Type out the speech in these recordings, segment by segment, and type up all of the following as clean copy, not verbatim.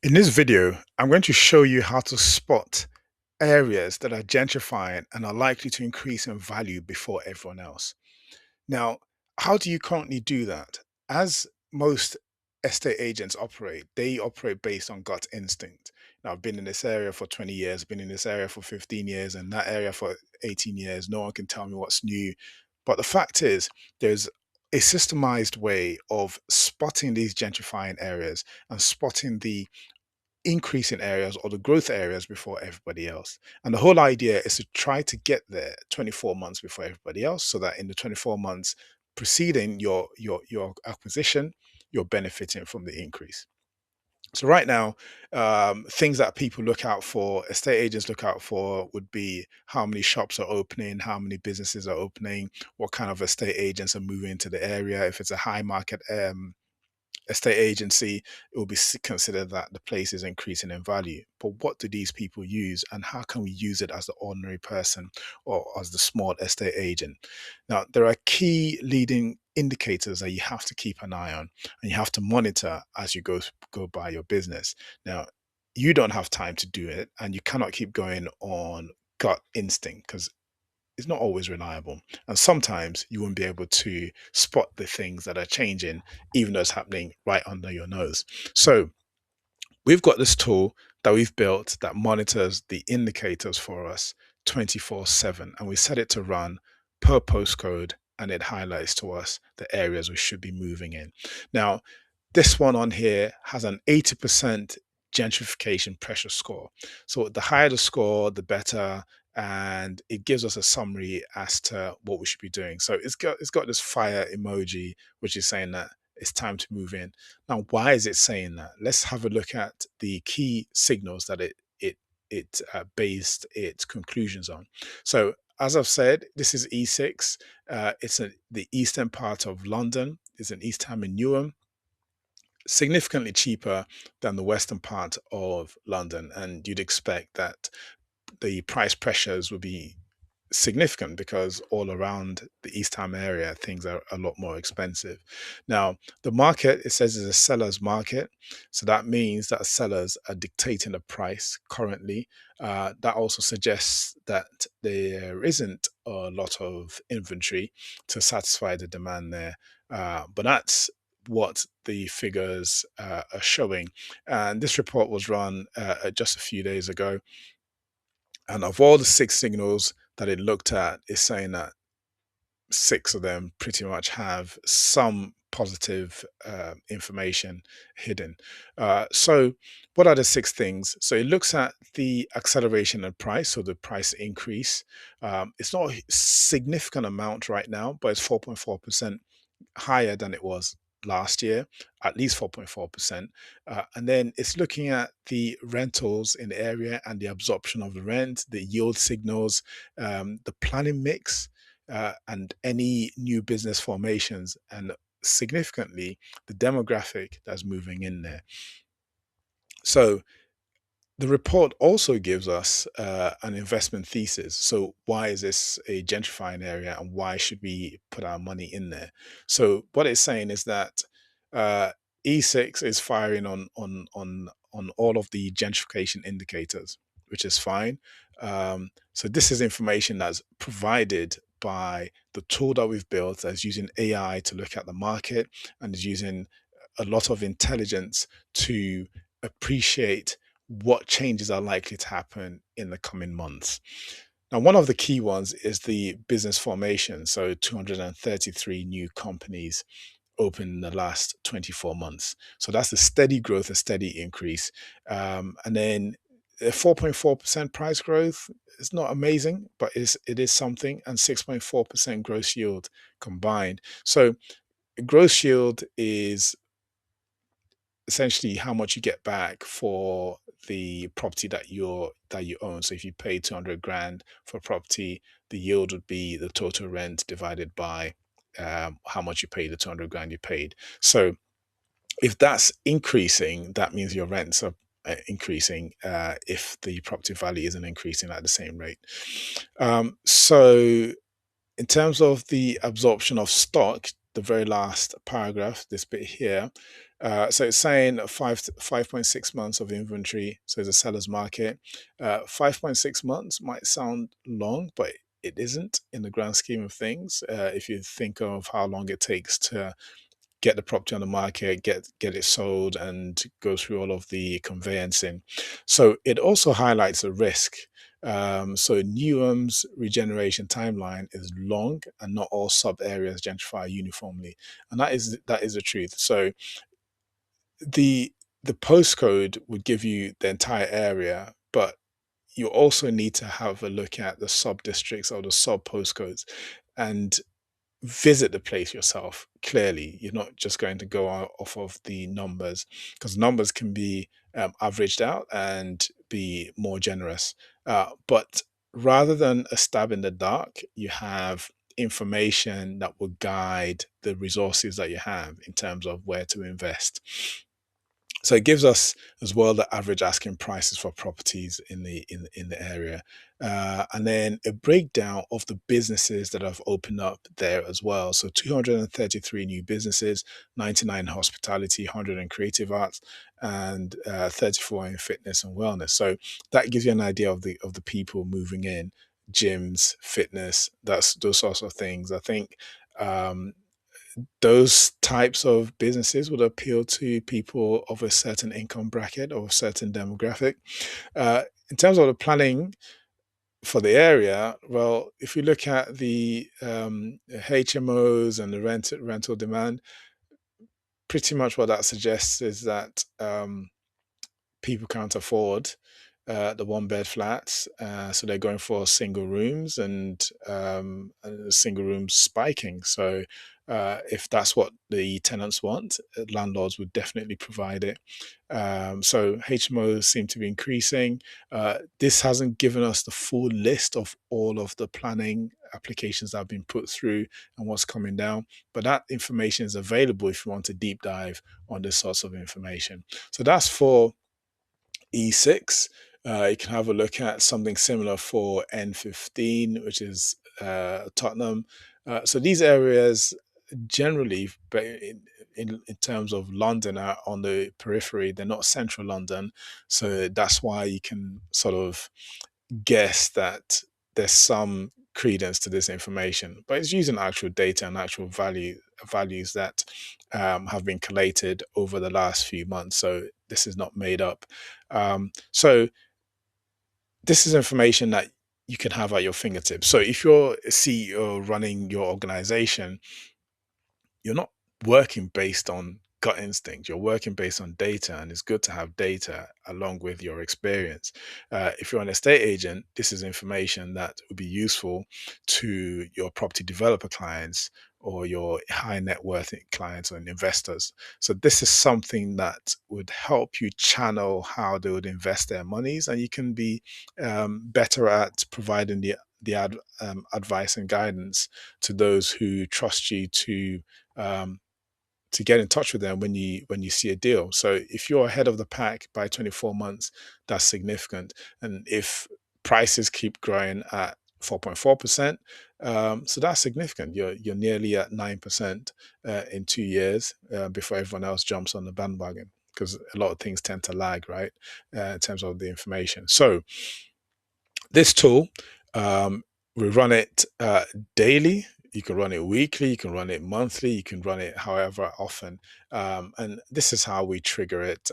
In this video, I'm going to show you how to spot areas that are gentrifying and are likely to increase in value before everyone else. Now, how do you currently do that? As most estate agents operate, they operate based on gut instinct. Now, I've been in this area for 20 years, been in this area for 15 years, and that area for 18 years. No one can tell me what's new. But the fact is, there's a systemized way of spotting these gentrifying areas and spotting the increasing areas or the growth areas before everybody else. And the whole idea is to try to get there 24 months before everybody else, so that in the 24 months preceding your acquisition, you're benefiting from the increase. So right now, things that people look out for, estate agents look out for, would be how many shops are opening, how many businesses are opening, what kind of estate agents are moving into the area. If it's a high market estate agency, it will be considered that the place is increasing in value. But what do these people use, and how can we use it as the ordinary person or as the small estate agent? Now, there are key leading indicators that you have to keep an eye on and you have to monitor as you go by your business. Now, you don't have time to do it, and you cannot keep going on gut instinct because it's not always reliable. And sometimes you won't be able to spot the things that are changing, even though it's happening right under your nose. So we've got this tool that we've built that monitors the indicators for us 24/7, and we set it to run per postcode, and it highlights to us the areas we should be moving in. Now, this one on here has an 80% gentrification pressure score. So the higher the score, the better, and it gives us a summary as to what we should be doing. So it's got this fire emoji, which is saying that it's time to move in. Now, why is it saying that? Let's have a look at the key signals that it based its conclusions on. So, as I've said, this is E6. The eastern part of London. It's in East Ham and Newham, significantly cheaper than the western part of London. And you'd expect that the price pressures would be significant because all around the East Ham area, things are a lot more expensive. Now, the market, it says, is a seller's market. So that means that sellers are dictating the price currently. That also suggests that there isn't a lot of inventory to satisfy the demand there. But that's what the figures are showing. And this report was run just a few days ago. And of all the six signals that it looked at, is saying that six of them pretty much have some positive information hidden. So, what are the six things? So, it looks at the acceleration of price, so the price increase. It's not a significant amount right now, but it's 4.4% higher than it was last year, at least 4.4%. And then it's looking at the rentals in the area and the absorption of the rent, the yield signals, the planning mix, and any new business formations, and significantly, the demographic that's moving in there. So, the report also gives us an investment thesis. So, why is this a gentrifying area, and why should we put our money in there? So, what it's saying is that uh, E6 is firing on all of the gentrification indicators, which is fine. So, this is information that's provided by the tool that we've built, that's using AI to look at the market and is using a lot of intelligence to appreciate what changes are likely to happen in the coming months. Now, one of the key ones is the business formation. So, 233 new companies opened in the last 24 months. So, that's a steady growth, a steady increase. And then a 4.4% price growth is not amazing, but it is something, and 6.4% gross yield combined. So, gross yield is essentially how much you get back for the property that you own. So if you pay 200 grand for property, the yield would be the total rent divided by how much you pay, the 200 grand you paid. So if that's increasing, that means your rents are increasing if the property value isn't increasing at the same rate. So in terms of the absorption of stock, the very last paragraph, this bit here. So it's saying 5.6 months of inventory. So it's a seller's market. 5.6 months might sound long, but it isn't in the grand scheme of things. If you think of how long it takes to get the property on the market, get it sold, and go through all of the conveyancing. So it also highlights a risk. So Newham's regeneration timeline is long, and not all sub areas gentrify uniformly, and that is the truth. So the the postcode would give you the entire area, but you also need to have a look at the sub districts or the sub postcodes, and visit the place yourself. Clearly, you're not just going to go off of the numbers, because numbers can be averaged out and be more generous. But rather than a stab in the dark, you have information that will guide the resources that you have in terms of where to invest. So it gives us as well the average asking prices for properties in the area, and then a breakdown of the businesses that have opened up there as well. So 233 new businesses, 99 in hospitality, 100 in creative arts, and 34 in fitness and wellness. So that gives you an idea of the people moving in, gyms, fitness, that's those sorts of things. I think. Um, those types of businesses would appeal to people of a certain income bracket or a certain demographic. In terms of the planning for the area, well, if you look at the HMOs and the rental demand, pretty much what that suggests is that people can't afford the one bed flats, so they're going for single rooms, and single rooms spiking. So if that's what the tenants want, landlords would definitely provide it. So HMOs seem to be increasing. This hasn't given us the full list of all of the planning applications that have been put through and what's coming down, but that information is available if you want to deep dive on this sorts of information. So that's for E6. You can have a look at something similar for N15, which is Tottenham. So these areas generally, but in terms of London, are on the periphery. They're not central London, so that's why you can sort of guess that there's some credence to this information, but it's using actual data and actual values that have been collated over the last few months. So this is not made up. So this is information that you can have at your fingertips. So if you're a CEO running your organization, you're not working based on gut instinct. You're working based on data, and it's good to have data along with your experience. If you're an estate agent, this is information that would be useful to your property developer clients or your high net worth clients and investors. So this is something that would help you channel how they would invest their monies, and you can be better at providing the advice and guidance to those who trust you um, to get in touch with them when you see a deal. So if you're ahead of the pack by 24 months, that's significant. And if prices keep growing at 4.4%, so that's significant. You're nearly at 9% in 2 years before everyone else jumps on the bandwagon, because a lot of things tend to lag, right, in terms of the information. So this tool, um, we run it daily. You can run it weekly, you can run it monthly, you can run it however often. And this is how we trigger it.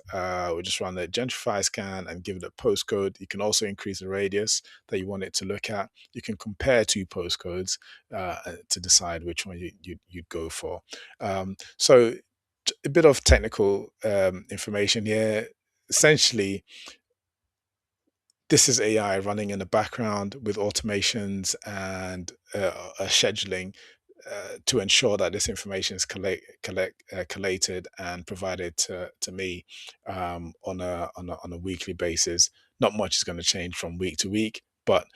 We just run the gentrify-scan and give it a postcode. You can also increase the radius that you want it to look at. You can compare two postcodes to decide which one you'd go for. So a bit of technical information here. Essentially, this is AI running in the background with automations and scheduling to ensure that this information is collated and provided to me on a weekly basis. Not much is going to change from week to week, but